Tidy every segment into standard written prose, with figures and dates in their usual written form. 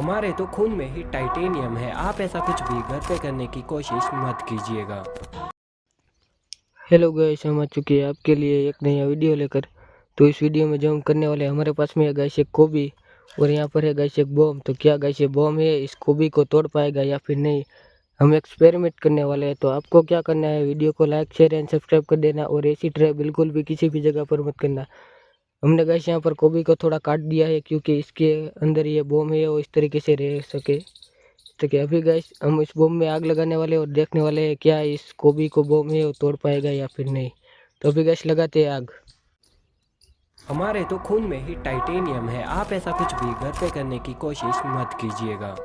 हमारे तो खून में ही टाइटेनियम है। आप ऐसा कुछ भी घर पे करने की कोशिश मत कीजिएगा। हेलो गाइस, हम आ चुके हैं आपके लिए एक नया वीडियो लेकर। तो इस वीडियो में जो हम करने वाले हैं, हमारे पास में है गाइस एक कोबी और यहाँ पर है गाइस एक बॉम्ब। तो क्या गाइस ये बॉम्ब है इस कोबी को तोड़ पाएगा या फिर नहीं, हम एक्सपेरिमेंट करने वाले हैं। तो आपको क्या करना है, वीडियो को लाइक शेयर एंड सब्सक्राइब कर देना और ऐसी ट्राई बिल्कुल भी किसी भी जगह पर मत करना। हमने गाइस यहाँ पर कोबी को थोड़ा काट दिया है क्योंकि इसके अंदर ये बॉम्ब है वो इस तरीके से रह सके। तो क्या अभी गाइस हम इस बॉम्ब में आग लगाने वाले और देखने वाले हैं क्या इस कोबी को बॉम्ब है वो तोड़ पाएगा या फिर नहीं। तो अभी गाइस लगाते हैं आग। हमारे तो खून में ही टाइटेनियम है। आप ऐसा कुछ भी घर पे करने की कोशिश मत कीजिएगा।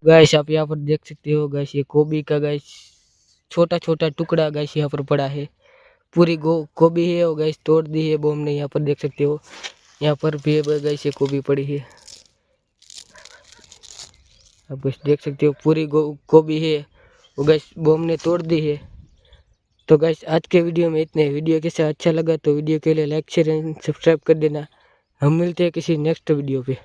गाइस आप यहाँ पर देख सकते हो गाइस ये कोबी का गाइस छोटा छोटा टुकड़ा गाइस यहाँ पर पड़ा है। पूरी कोबी है वो गाइस तोड़ दी है बॉम्ब ने। यहाँ पर देख सकते हो, यहाँ पर भी गाइस ये कोबी पड़ी है। आप गाइस देख सकते हो पूरी कोबी है वो गाइस बॉम्ब ने तोड़ दी है। तो गाइस आज के वीडियो में इतने। वीडियो कैसा अच्छा लगा तो वीडियो के लिए लाइक शेयर एंड सब्सक्राइब कर देना। हम मिलते हैं किसी नेक्स्ट वीडियो पे।